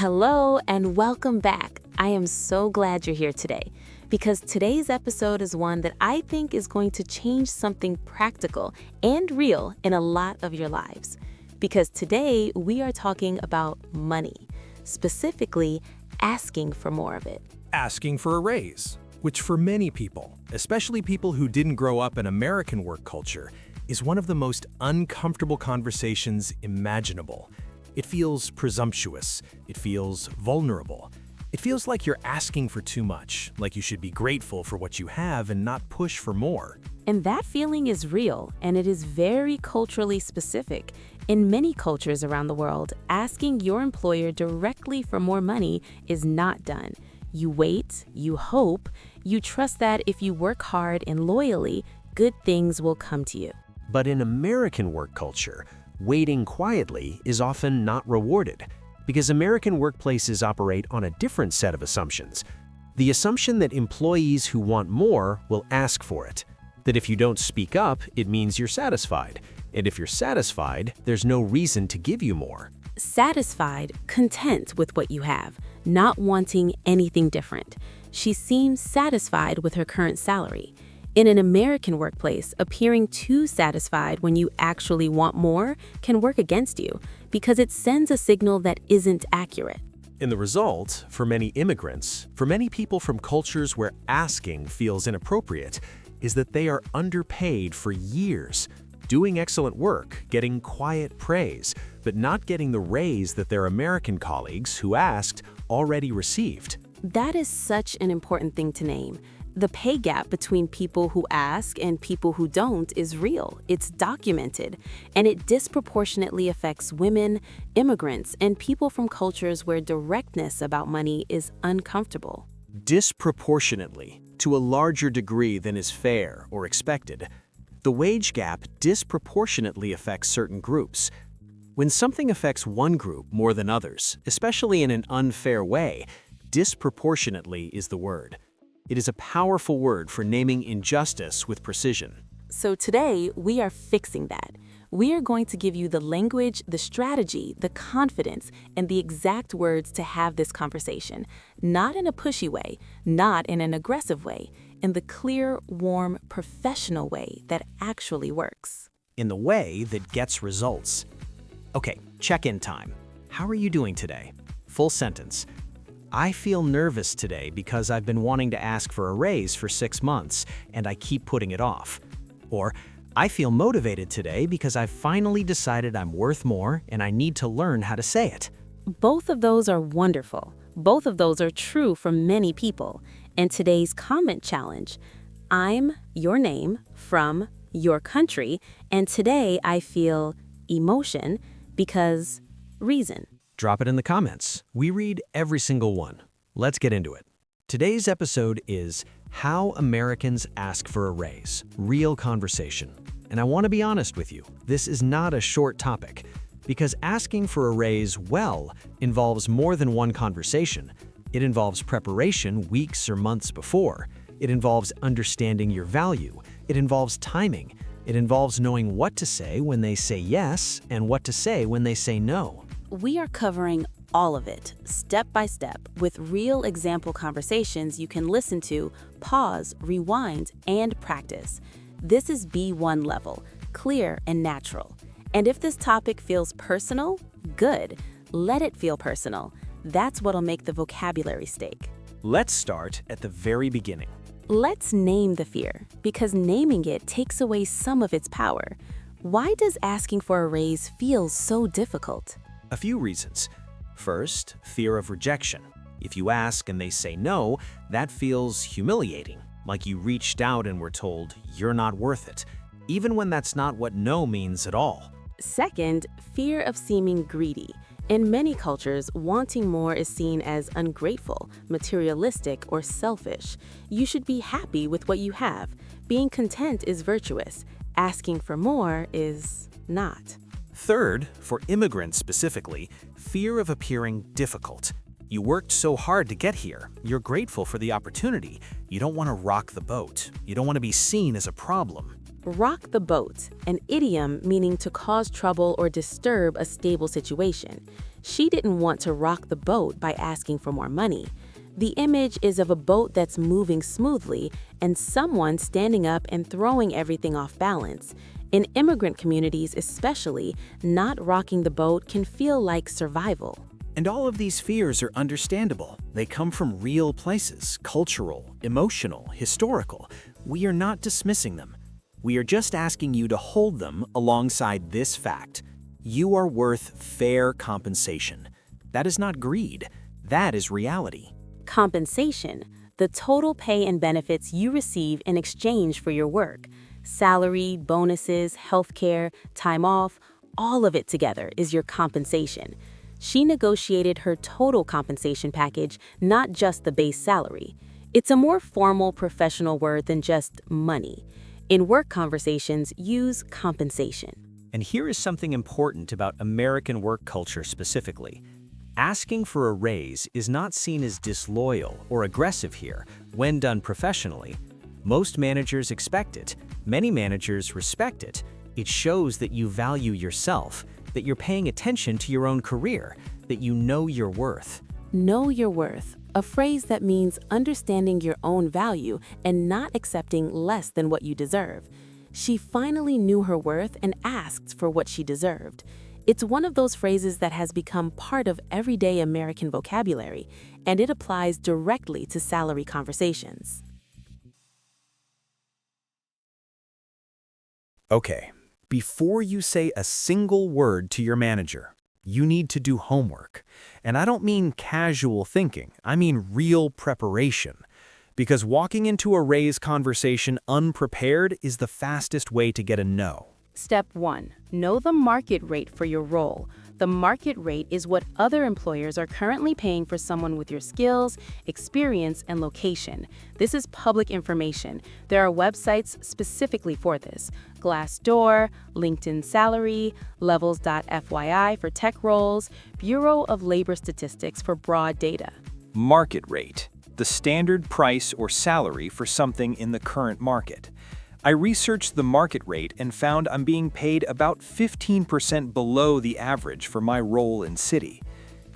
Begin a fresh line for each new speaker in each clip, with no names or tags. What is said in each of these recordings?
Hello and welcome back. I am so glad you're here today because today's episode is one that I think is going to change something practical and real in a lot of your lives. Because today we are talking about money, specifically asking for more of it.
Asking for a raise, which for many people, especially people who didn't grow up in American work culture, is one of the most uncomfortable conversations imaginable. It feels presumptuous. It feels vulnerable. It feels like you're asking for too much, like you should be grateful for what you have and not push for more.
And that feeling is real, and it is very culturally specific. In many cultures around the world, asking your employer directly for more money is not done. You wait, you hope, you trust that if you work hard and loyally, good things will come to you.
But in American work culture, waiting quietly is often not rewarded because American workplaces operate on a different set of assumptions. The assumption that employees who want more will ask for it, that if you don't speak up, it means you're satisfied, and if you're satisfied, there's no reason to give you more.
Satisfied, content with what you have, not wanting anything different. She seems satisfied with her current salary. In an American workplace, appearing too satisfied when you actually want more can work against you because it sends a signal that isn't accurate.
In the result, for many immigrants, for many people from cultures where asking feels inappropriate, is that they are underpaid for years, doing excellent work, getting quiet praise, but not getting the raise that their American colleagues who asked already received.
That is such an important thing to name. The pay gap between people who ask and people who don't is real. It's documented, and it disproportionately affects women, immigrants, and people from cultures where directness about money is uncomfortable.
Disproportionately, to a larger degree than is fair or expected, the wage gap disproportionately affects certain groups. When something affects one group more than others, especially in an unfair way, disproportionately is the word. It is a powerful word for naming injustice with precision.
So today, we are fixing that. We are going to give you the language, the strategy, the confidence, and the exact words to have this conversation. Not in a pushy way, not in an aggressive way, in the clear, warm, professional way that actually works.
In the way that gets results. Okay, check-in time. How are you doing today? Full sentence. I feel nervous today because I've been wanting to ask for a raise for 6 months and I keep putting it off. Or, I feel motivated today because I've finally decided I'm worth more and I need to learn how to say it.
Both of those are wonderful. Both of those are true for many people. And today's comment challenge, I'm your name from your country, and today I feel emotion because reason.
Drop it in the comments. We read every single one. Let's get into it. Today's episode is How Americans Ask for a Raise, Real Conversation. And I want to be honest with you, this is not a short topic, because asking for a raise well involves more than one conversation. It involves preparation weeks or months before. It involves understanding your value. It involves timing. It involves knowing what to say when they say yes and what to say when they say no.
We are covering all of it, step by step, with real example conversations you can listen to, pause, rewind, and practice. This is B1 level, clear and natural. And if this topic feels personal, good. Let it feel personal. That's what'll make the vocabulary stick.
Let's start at the very beginning.
Let's name the fear, because naming it takes away some of its power. Why does asking for a raise feel so difficult?
A few reasons. First, fear of rejection. If you ask and they say no, that feels humiliating, like you reached out and were told you're not worth it, even when that's not what no means at all.
Second, fear of seeming greedy. In many cultures, wanting more is seen as ungrateful, materialistic, or selfish. You should be happy with what you have. Being content is virtuous. Asking for more is not.
Third, for immigrants specifically, fear of appearing difficult. You worked so hard to get here. You're grateful for the opportunity. You don't want to rock the boat. You don't want to be seen as a problem.
Rock the boat, an idiom meaning to cause trouble or disturb a stable situation. She didn't want to rock the boat by asking for more money. The image is of a boat that's moving smoothly and someone standing up and throwing everything off balance. In immigrant communities especially, not rocking the boat can feel like survival.
And all of these fears are understandable. They come from real places, cultural, emotional, historical. We are not dismissing them. We are just asking you to hold them alongside this fact. You are worth fair compensation. That is not greed. That is reality.
Compensation, the total pay and benefits you receive in exchange for your work. Salary, bonuses, healthcare, time off, all of it together is your compensation. She negotiated her total compensation package, not just the base salary. It's a more formal professional word than just money. In work conversations, use compensation.
And here is something important about American work culture specifically. Asking for a raise is not seen as disloyal or aggressive here when done professionally. Most managers expect it. Many managers respect it. It shows that you value yourself, that you're paying attention to your own career, that you know your worth.
Know your worth, a phrase that means understanding your own value and not accepting less than what you deserve. She finally knew her worth and asked for what she deserved. It's one of those phrases that has become part of everyday American vocabulary, and it applies directly to salary conversations.
Okay, before you say a single word to your manager, you need to do homework. And I don't mean casual thinking, I mean real preparation. Because walking into a raise conversation unprepared is the fastest way to get a no.
Step 1. Know the market rate for your role. The market rate is what other employers are currently paying for someone with your skills, experience, and location. This is public information. There are websites specifically for this. Glassdoor, LinkedIn Salary, Levels.fyi for tech roles, Bureau of Labor Statistics for broad data.
Market rate, the standard price or salary for something in the current market. I researched the market rate and found I'm being paid about 15% below the average for my role in City.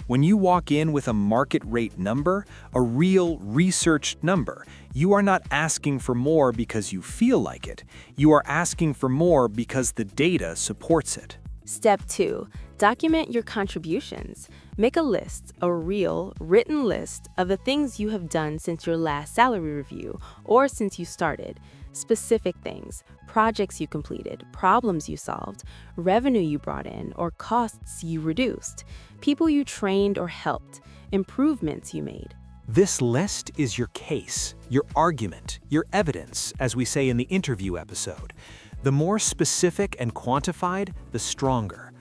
When you walk in with a market rate number, a real researched number, you are not asking for more because you feel like it. You are asking for more because the data supports it.
Step 2. Document your contributions. Make a list, a real, written list of the things you have done since your last salary review or since you started. Specific things, projects you completed, problems you solved, revenue you brought in, or costs you reduced, people you trained or helped, improvements you made.
This list is your case, your argument, your evidence, as we say in the interview episode. The more specific and quantified, the stronger.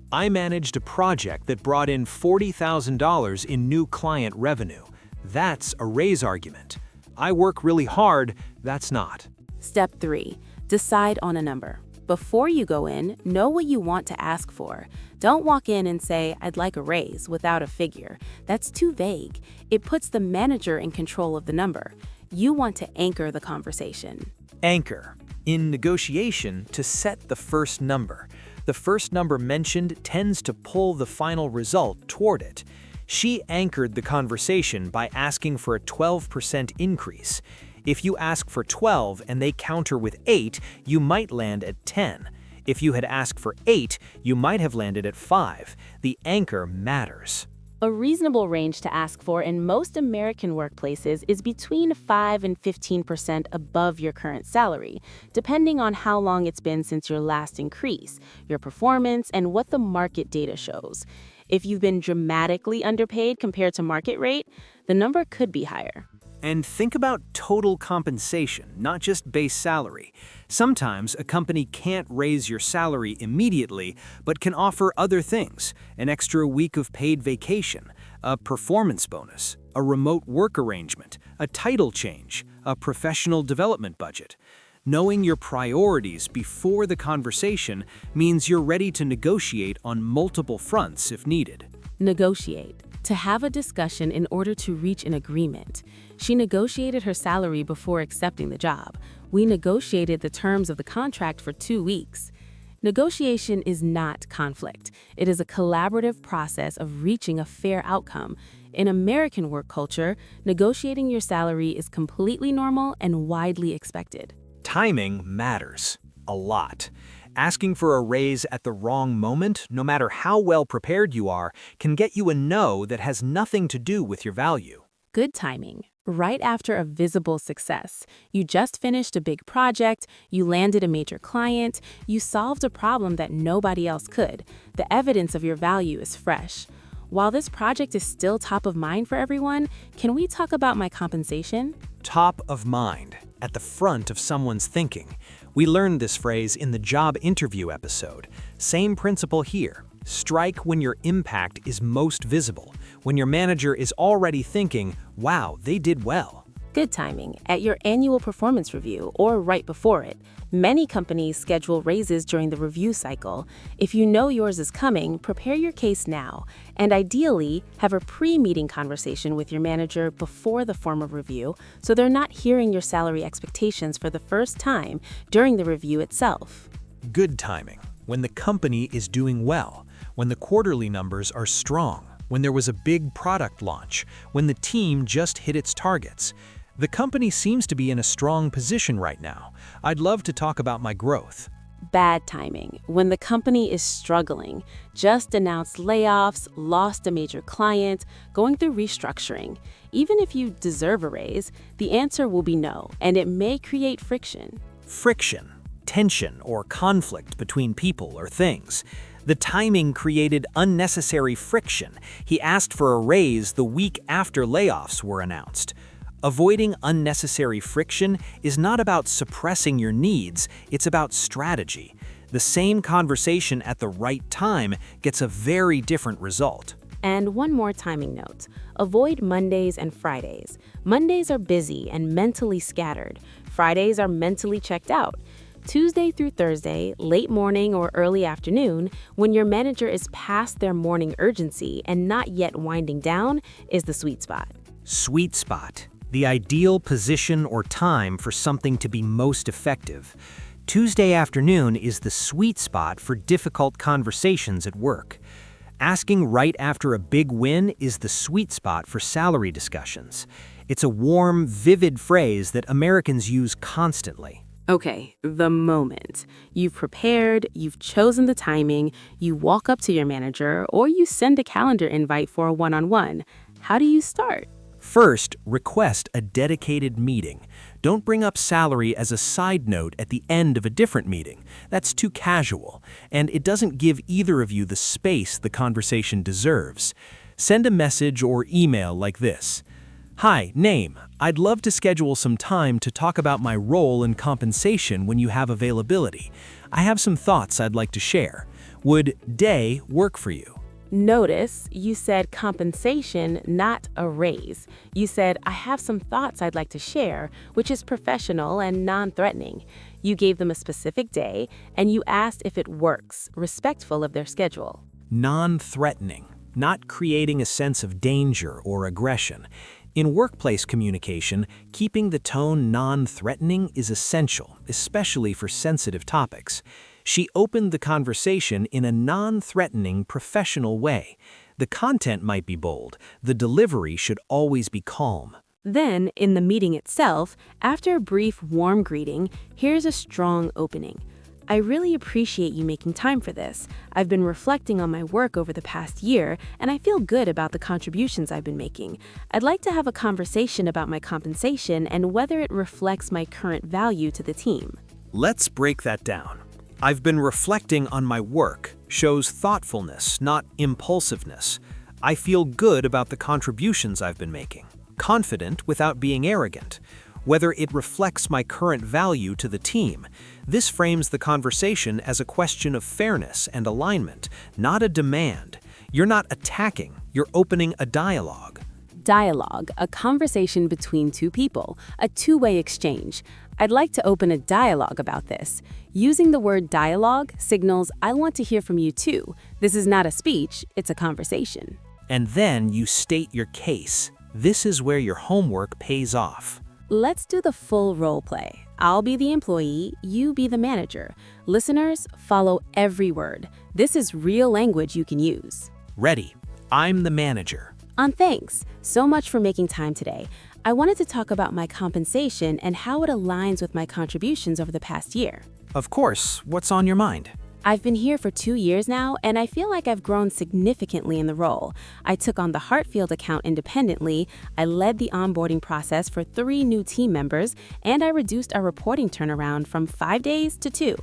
I managed a project that brought in $40,000 in new client revenue. That's a raise argument. I work really hard, that's not.
Step 3. Decide on a number. Before you go in, know what you want to ask for. Don't walk in and say, "I'd like a raise," without a figure. That's too vague. It puts the manager in control of the number. You want to anchor the conversation.
Anchor. In negotiation, to set the first number. The first number mentioned tends to pull the final result toward it. She anchored the conversation by asking for a 12% increase. If you ask for 12 and they counter with 8, you might land at 10. If you had asked for 8, you might have landed at 5. The anchor matters.
A reasonable range to ask for in most American workplaces is between 5 and 15% above your current salary, depending on how long it's been since your last increase, your performance, and what the market data shows. If you've been dramatically underpaid compared to market rate, the number could be higher.
And think about total compensation, not just base salary. Sometimes a company can't raise your salary immediately, but can offer other things: an extra week of paid vacation, a performance bonus, a remote work arrangement, a title change, a professional development budget. Knowing your priorities before the conversation means you're ready to negotiate on multiple fronts if needed.
Negotiate. To have a discussion in order to reach an agreement. She negotiated her salary before accepting the job. We negotiated the terms of the contract for 2 weeks. Negotiation is not conflict. It is a collaborative process of reaching a fair outcome. In American work culture, negotiating your salary is completely normal and widely expected.
Timing matters a lot. Asking for a raise at the wrong moment, no matter how well prepared you are, can get you a no that has nothing to do with your value.
Good timing. Right after a visible success. You just finished a big project, you landed a major client, you solved a problem that nobody else could. The evidence of your value is fresh. While this project is still top of mind for everyone, can we talk about my compensation?
Top of mind, at the front of someone's thinking. We learned this phrase in the job interview episode. Same principle here. Strike when your impact is most visible, when your manager is already thinking, wow, they did well.
Good timing. At your annual performance review or right before it. Many companies schedule raises during the review cycle. If you know yours is coming, prepare your case now. And ideally, have a pre-meeting conversation with your manager before the formal review so they're not hearing your salary expectations for the first time during the review itself.
Good timing. When the company is doing well, when the quarterly numbers are strong, when there was a big product launch, when the team just hit its targets. The company seems to be in a strong position right now. I'd love to talk about my growth.
Bad timing. When the company is struggling, just announced layoffs, lost a major client, going through restructuring. Even if you deserve a raise, the answer will be no, and it may create friction.
Friction, tension, or conflict between people or things. The timing created unnecessary friction. He asked for a raise the week after layoffs were announced. Avoiding unnecessary friction is not about suppressing your needs, it's about strategy. The same conversation at the right time gets a very different result.
And one more timing note. Avoid Mondays and Fridays. Mondays are busy and mentally scattered. Fridays are mentally checked out. Tuesday through Thursday, late morning or early afternoon, when your manager is past their morning urgency and not yet winding down, is the sweet spot.
Sweet spot. The ideal position or time for something to be most effective. Tuesday afternoon is the sweet spot for difficult conversations at work. Asking right after a big win is the sweet spot for salary discussions. It's a warm, vivid phrase that Americans use constantly.
Okay, the moment. You've prepared, you've chosen the timing, you walk up to your manager, or you send a calendar invite for a one-on-one. How do you start?
First, request a dedicated meeting. Don't bring up salary as a side note at the end of a different meeting. That's too casual, and it doesn't give either of you the space the conversation deserves. Send a message or email like this. Hi, name. I'd love to schedule some time to talk about my role and compensation when you have availability. I have some thoughts I'd like to share. Would day work for you?
Notice you said compensation, not a raise. You said, I have some thoughts I'd like to share, which is professional and non-threatening. You gave them a specific day, and you asked if it works, respectful of their schedule.
Non-threatening, not creating a sense of danger or aggression. In workplace communication, keeping the tone non-threatening is essential, especially for sensitive topics. She opened the conversation in a non-threatening, professional way. The content might be bold. The delivery should always be calm.
Then, in the meeting itself, after a brief, warm greeting, here's a strong opening. I really appreciate you making time for this. I've been reflecting on my work over the past year, and I feel good about the contributions I've been making. I'd like to have a conversation about my compensation and whether it reflects my current value to the team.
Let's break that down. I've been reflecting on my work shows thoughtfulness, not impulsiveness. I feel good about the contributions I've been making, confident without being arrogant. Whether it reflects my current value to the team, this frames the conversation as a question of fairness and alignment, not a demand. You're not attacking, you're opening a dialogue.
Dialogue, a conversation between two people, a two-way exchange. I'd like to open a dialogue about this. Using the word dialogue signals I want to hear from you too. This is not a speech, it's a conversation.
And then you state your case. This is where your homework pays off.
Let's do the full role play. I'll be the employee, you be the manager. Listeners, follow every word. This is real language you can use.
Ready. I'm the manager.
Thanks so much for making time today. I wanted to talk about my compensation and how it aligns with my contributions over the past year.
Of course, what's on your mind?
I've been here for 2 years now, and I feel like I've grown significantly in the role. I took on the Hartfield account independently, I led the onboarding process for 3 new team members, and I reduced our reporting turnaround from 5 days to 2.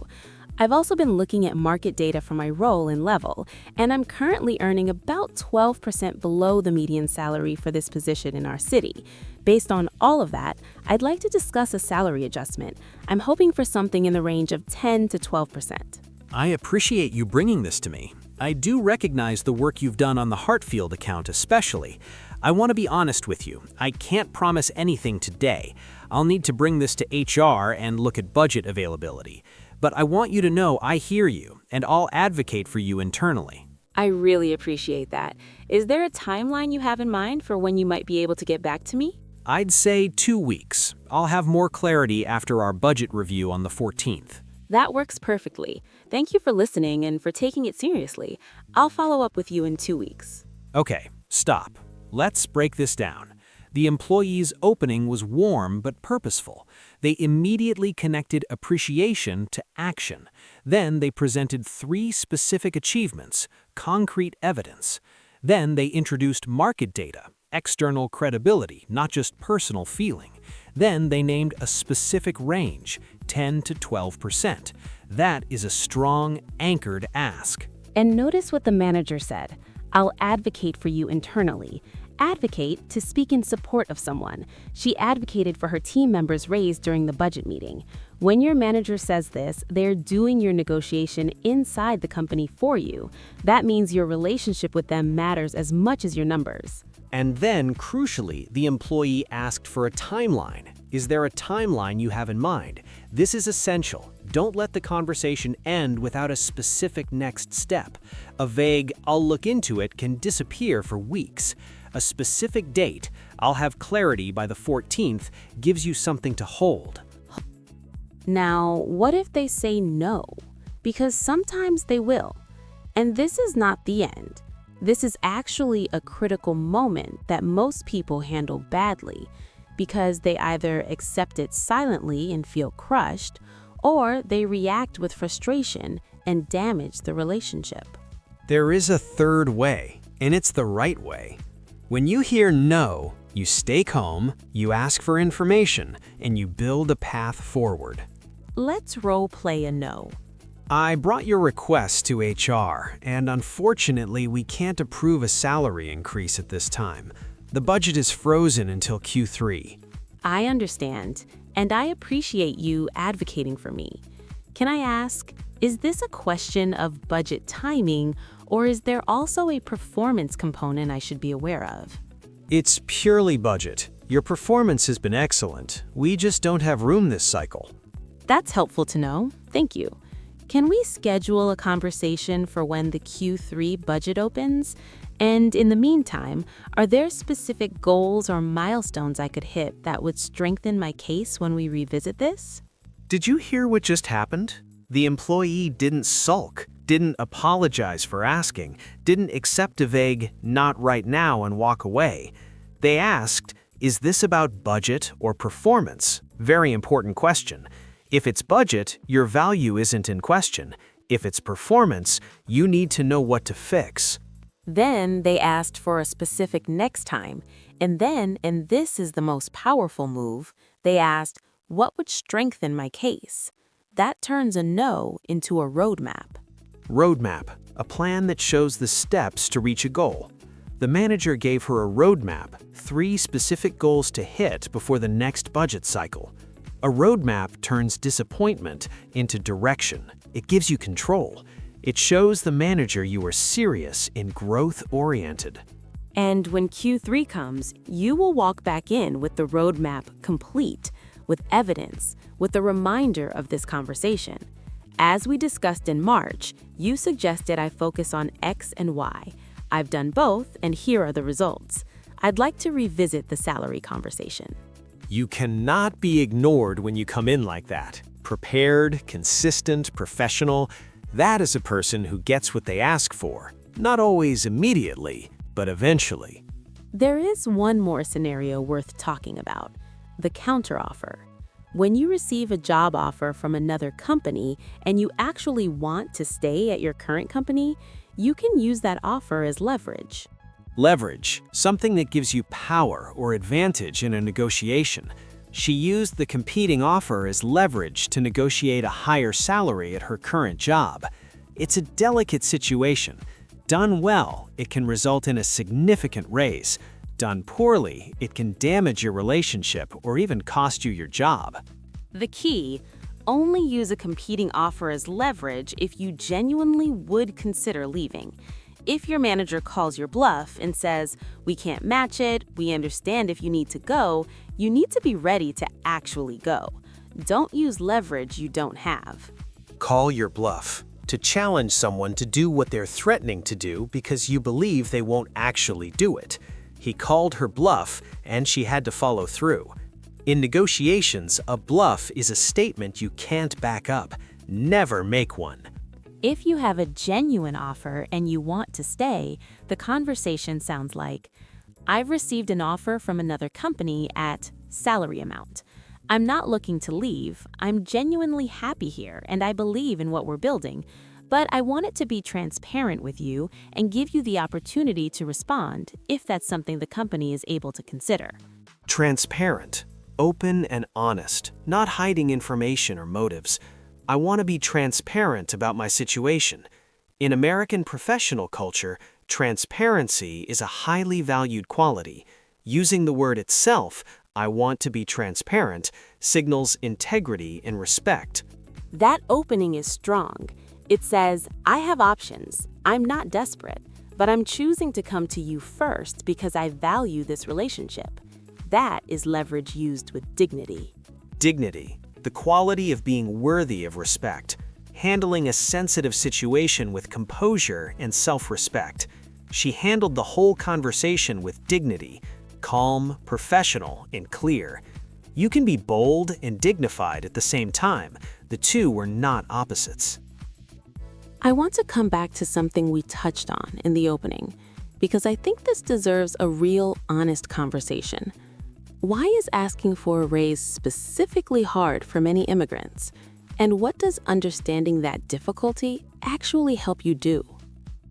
I've also been looking at market data for my role and level, and I'm currently earning about 12% below the median salary for this position in our city. Based on all of that, I'd like to discuss a salary adjustment. I'm hoping for something in the range of 10 to 12%.
I appreciate you bringing this to me. I do recognize the work you've done on the Hartfield account especially. I want to be honest with you. I can't promise anything today. I'll need to bring this to HR and look at budget availability. But I want you to know I hear you, and I'll advocate for you internally.
I really appreciate that. Is there a timeline you have in mind for when you might be able to get back to me?
I'd say 2 weeks. I'll have more clarity after our budget review on the 14th.
That works perfectly. Thank you for listening and for taking it seriously. I'll follow up with you in 2 weeks.
Okay, stop. Let's break this down. The employee's opening was warm but purposeful. They immediately connected appreciation to action. Then they presented 3 specific achievements, concrete evidence. Then they introduced market data, external credibility, not just personal feeling. Then they named a specific range, 10 to 12%. That is a strong, anchored ask.
And notice what the manager said. I'll advocate for you internally. Advocate to speak in support of someone. She advocated for her team members' raise during the budget meeting. When your manager says this, they're doing your negotiation inside the company for you. That means your relationship with them matters as much as your numbers.
And then, crucially, the employee asked for a timeline. Is there a timeline you have in mind? This is essential. Don't let the conversation end without a specific next step. A vague, "I'll look into it," can disappear for weeks. A specific date, "I'll have clarity by the 14th," gives you something to hold.
Now, what if they say no? Because sometimes they will. And this is not the end. This is actually a critical moment that most people handle badly because they either accept it silently and feel crushed, or they react with frustration and damage the relationship.
There is a third way, and it's the right way. When you hear no, you stay calm, you ask for information, and you build a path forward.
Let's role play a no.
I brought your request to HR, and unfortunately, we can't approve a salary increase at this time. The budget is frozen until Q3.
I understand, and I appreciate you advocating for me. Can I ask, is this a question of budget timing, or is there also a performance component I should be aware of?
It's purely budget. Your performance has been excellent. We just don't have room this cycle.
That's helpful to know. Thank you. Can we schedule a conversation for when the Q3 budget opens? And in the meantime, are there specific goals or milestones I could hit that would strengthen my case when we revisit this?
Did you hear what just happened? The employee didn't sulk, didn't apologize for asking, didn't accept a vague "not right now" and walk away. They asked, is this about budget or performance? Very important question. If it's budget, your value isn't in question. If it's performance, you need to know what to fix.
Then they asked for a specific next time. And then, and this is the most powerful move, they asked, what would strengthen my case? That turns a no into a roadmap.
Roadmap, a plan that shows the steps to reach a goal. The manager gave her a roadmap, 3 specific goals to hit before the next budget cycle. A roadmap turns disappointment into direction. It gives you control. It shows the manager you are serious and growth-oriented.
And when Q3 comes, you will walk back in with the roadmap complete, with evidence, with a reminder of this conversation. As we discussed in March, you suggested I focus on X and Y. I've done both, and here are the results. I'd like to revisit the salary conversation.
You cannot be ignored when you come in like that. Prepared, consistent, professional. That is a person who gets what they ask for. Not always immediately, but eventually.
There is one more scenario worth talking about: the counteroffer. When you receive a job offer from another company and you actually want to stay at your current company, you can use that offer as leverage.
Leverage, something that gives you power or advantage in a negotiation. She used the competing offer as leverage to negotiate a higher salary at her current job. It's a delicate situation. Done well, it can result in a significant raise. Done poorly, it can damage your relationship or even cost you your job.
The key: only use a competing offer as leverage if you genuinely would consider leaving. If your manager calls your bluff and says, "We can't match it, we understand if you need to go," you need to be ready to actually go. Don't use leverage you don't have.
Call your bluff. To challenge someone to do what they're threatening to do because you believe they won't actually do it. He called her bluff, and she had to follow through. In negotiations, a bluff is a statement you can't back up. Never make one.
If you have a genuine offer and you want to stay, the conversation sounds like, "I've received an offer from another company at salary amount. I'm not looking to leave. I'm genuinely happy here and I believe in what we're building, but I want it to be transparent with you and give you the opportunity to respond if that's something the company is able to consider."
Transparent, open and honest, not hiding information or motives. I want to be transparent about my situation. In American professional culture, transparency is a highly valued quality. Using the word itself, "I want to be transparent," signals integrity and respect.
That opening is strong. It says, "I have options. I'm not desperate, but I'm choosing to come to you first because I value this relationship." That is leverage used with dignity.
Dignity, the quality of being worthy of respect, handling a sensitive situation with composure and self-respect. She handled the whole conversation with dignity, calm, professional, and clear. You can be bold and dignified at the same time. The two were not opposites.
I want to come back to something we touched on in the opening, because I think this deserves a real, honest conversation. Why is asking for a raise specifically hard for many immigrants? And what does understanding that difficulty actually help you do?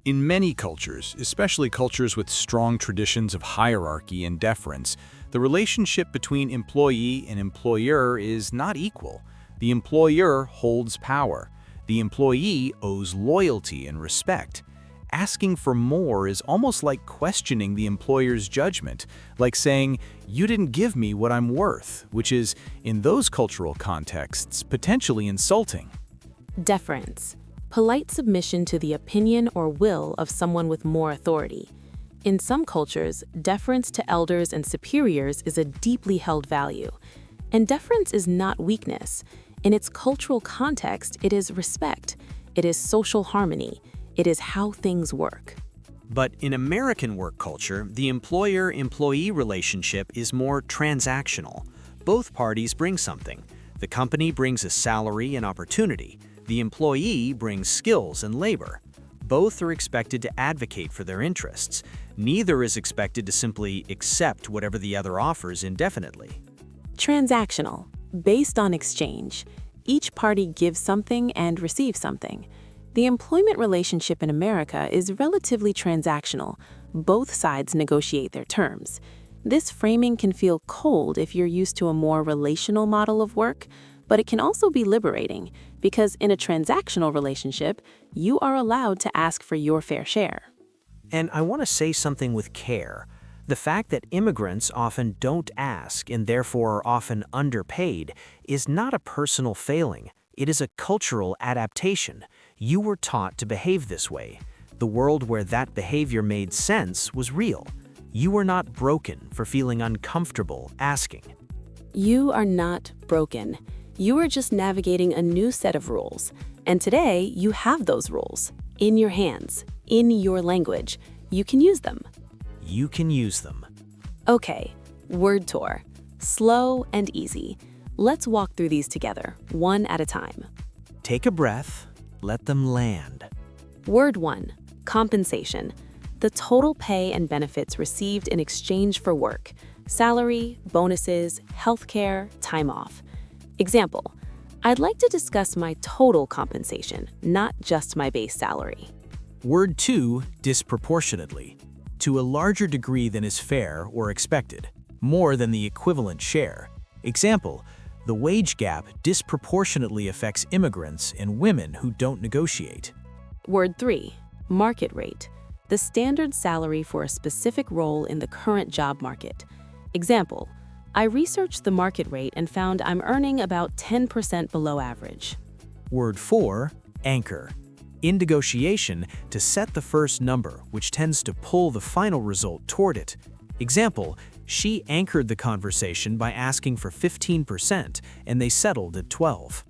In many cultures, especially cultures with strong traditions of hierarchy and deference, the relationship between employee and employer is not equal. The employer holds power. The employee owes loyalty and respect. Asking for more is almost like questioning the employer's judgment, like saying, "You didn't give me what I'm worth," which is, in those cultural contexts, potentially insulting.
Deference: polite submission to the opinion or will of someone with more authority. In some cultures, deference to elders and superiors is a deeply held value. And deference is not weakness. In its cultural context, it is respect. It is social harmony. It is how things work.
But in American work culture, the employer-employee relationship is more transactional. Both parties bring something. The company brings a salary and opportunity. The employee brings skills and labor. Both are expected to advocate for their interests. Neither is expected to simply accept whatever the other offers indefinitely.
Transactional, based on exchange. Each party gives something and receives something. The employment relationship in America is relatively transactional. Both sides negotiate their terms. This framing can feel cold if you're used to a more relational model of work, but it can also be liberating because in a transactional relationship, you are allowed to ask for your fair share.
And I want to say something with care. The fact that immigrants often don't ask and therefore are often underpaid is not a personal failing. It is a cultural adaptation. You were taught to behave this way. The world where that behavior made sense was real. You were not broken for feeling uncomfortable asking.
You are not broken. You are just navigating a new set of rules. And today, you have those rules in your hands, in your language. You can use them.
You can use them.
Okay, word tour. Slow and easy. Let's walk through these together, one at a time.
Take a breath, let them land.
Word 1, compensation. The total pay and benefits received in exchange for work. Salary, bonuses, healthcare, time off. Example, I'd like to discuss my total compensation, not just my base salary.
Word 2, disproportionately. To a larger degree than is fair or expected, more than the equivalent share. Example, the wage gap disproportionately affects immigrants and women who don't negotiate.
Word 3, market rate. The standard salary for a specific role in the current job market. Example, I researched the market rate and found I'm earning about 10% below average.
Word 4, anchor. In negotiation, to set the first number, which tends to pull the final result toward it. Example, she anchored the conversation by asking for 15%, and they settled at 12%.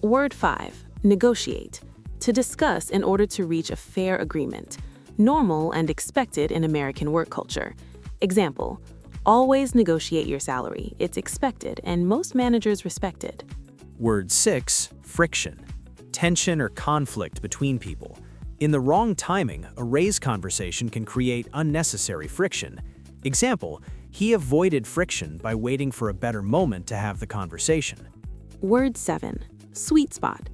Word 5, negotiate. To discuss in order to reach a fair agreement. Normal and expected in American work culture. Example, always negotiate your salary. It's expected, and most managers respect it.
Word 6, friction. Tension or conflict between people. In the wrong timing, a raise conversation can create unnecessary friction. Example, he avoided friction by waiting for a better moment to have the conversation.
Word 7, sweet spot.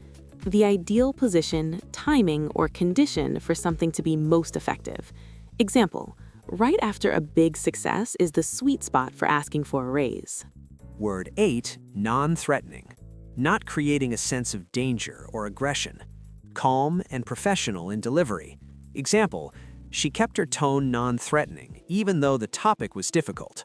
The ideal position, timing, or condition for something to be most effective. Example, right after a big success is the sweet spot for asking for a raise.
Word 8, non-threatening. Not creating a sense of danger or aggression. Calm and professional in delivery. Example, she kept her tone non-threatening, even though the topic was difficult.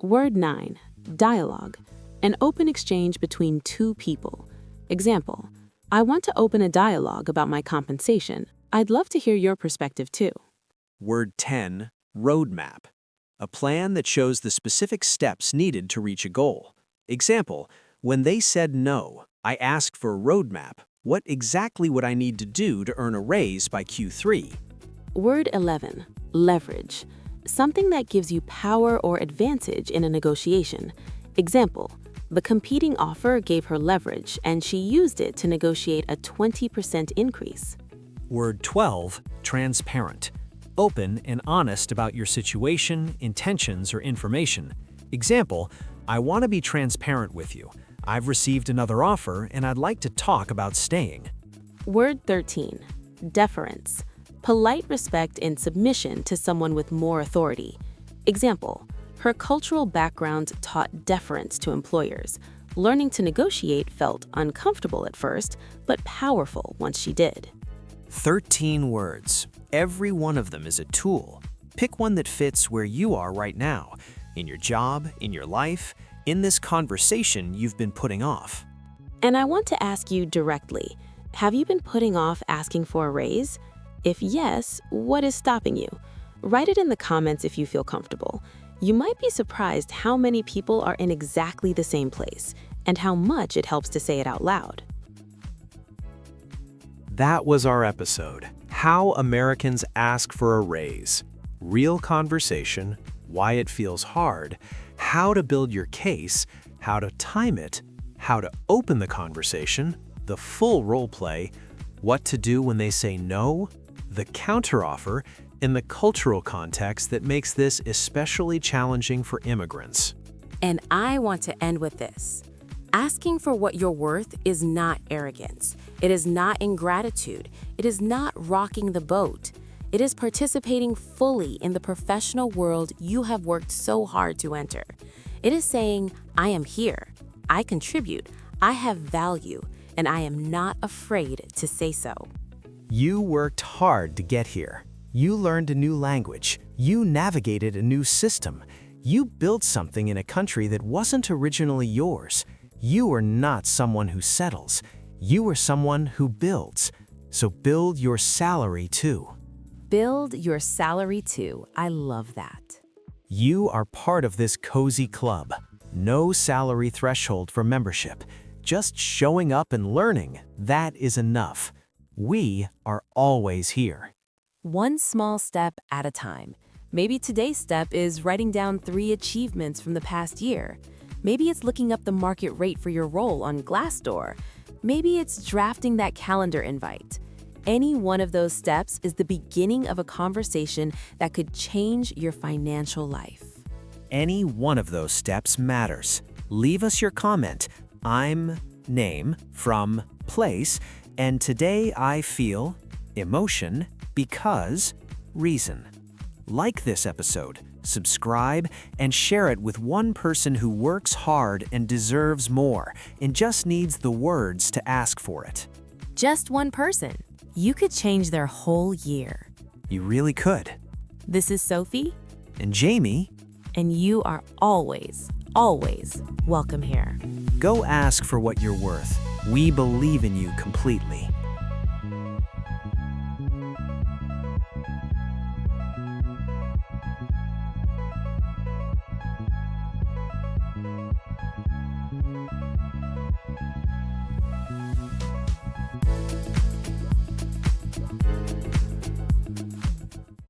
Word 9, dialogue. An open exchange between two people. Example, I want to open a dialogue about my compensation. I'd love to hear your perspective too.
Word 10, roadmap. A plan that shows the specific steps needed to reach a goal. Example, when they said no, I asked for a roadmap. What exactly would I need to do to earn a raise by Q3?
Word 11, leverage. Something that gives you power or advantage in a negotiation. Example, the competing offer gave her leverage and she used it to negotiate a 20% increase.
Word 12, transparent. Open and honest about your situation, intentions, or information. Example, I want to be transparent with you. I've received another offer and I'd like to talk about staying.
Word 13, deference. Polite respect and submission to someone with more authority. Example, her cultural background taught deference to employers. Learning to negotiate felt uncomfortable at first, but powerful once she did.
13 words. Every one of them is a tool. Pick one that fits where you are right now, in your job, in your life, in this conversation you've been putting off.
And I want to ask you directly, have you been putting off asking for a raise? If yes, what is stopping you? Write it in the comments if you feel comfortable. You might be surprised how many people are in exactly the same place, and how much it helps to say it out loud.
That was our episode, How Americans Ask for a Raise. Real conversation, why it feels hard, how to build your case, how to time it, how to open the conversation, the full role play, what to do when they say no, the counteroffer, and the cultural context that makes this especially challenging for immigrants.
And I want to end with this. Asking for what you're worth is not arrogance. It is not ingratitude. It is not rocking the boat. It is participating fully in the professional world you have worked so hard to enter. It is saying, I am here, I contribute, I have value, and I am not afraid to say so.
You worked hard to get here. You learned a new language. You navigated a new system. You built something in a country that wasn't originally yours. You are not someone who settles. You are someone who builds. So build your salary too.
Build your salary too. I love that.
You are part of this cozy club. No salary threshold for membership. Just showing up and learning, that is enough. We are always here.
One small step at a time. Maybe today's step is writing down 3 achievements from the past year. Maybe it's looking up the market rate for your role on Glassdoor. Maybe it's drafting that calendar invite. Any one of those steps is the beginning of a conversation that could change your financial life.
Any one of those steps matters. Leave us your comment. I'm name from place, and today I feel emotion because reason. Like this episode, subscribe, and share it with one person who works hard and deserves more and just needs the words to ask for it.
Just one person. You could change their whole year.
You really could.
This is Sophie.
And Jamie.
And you are always, always welcome here.
Go ask for what you're worth. We believe in you completely.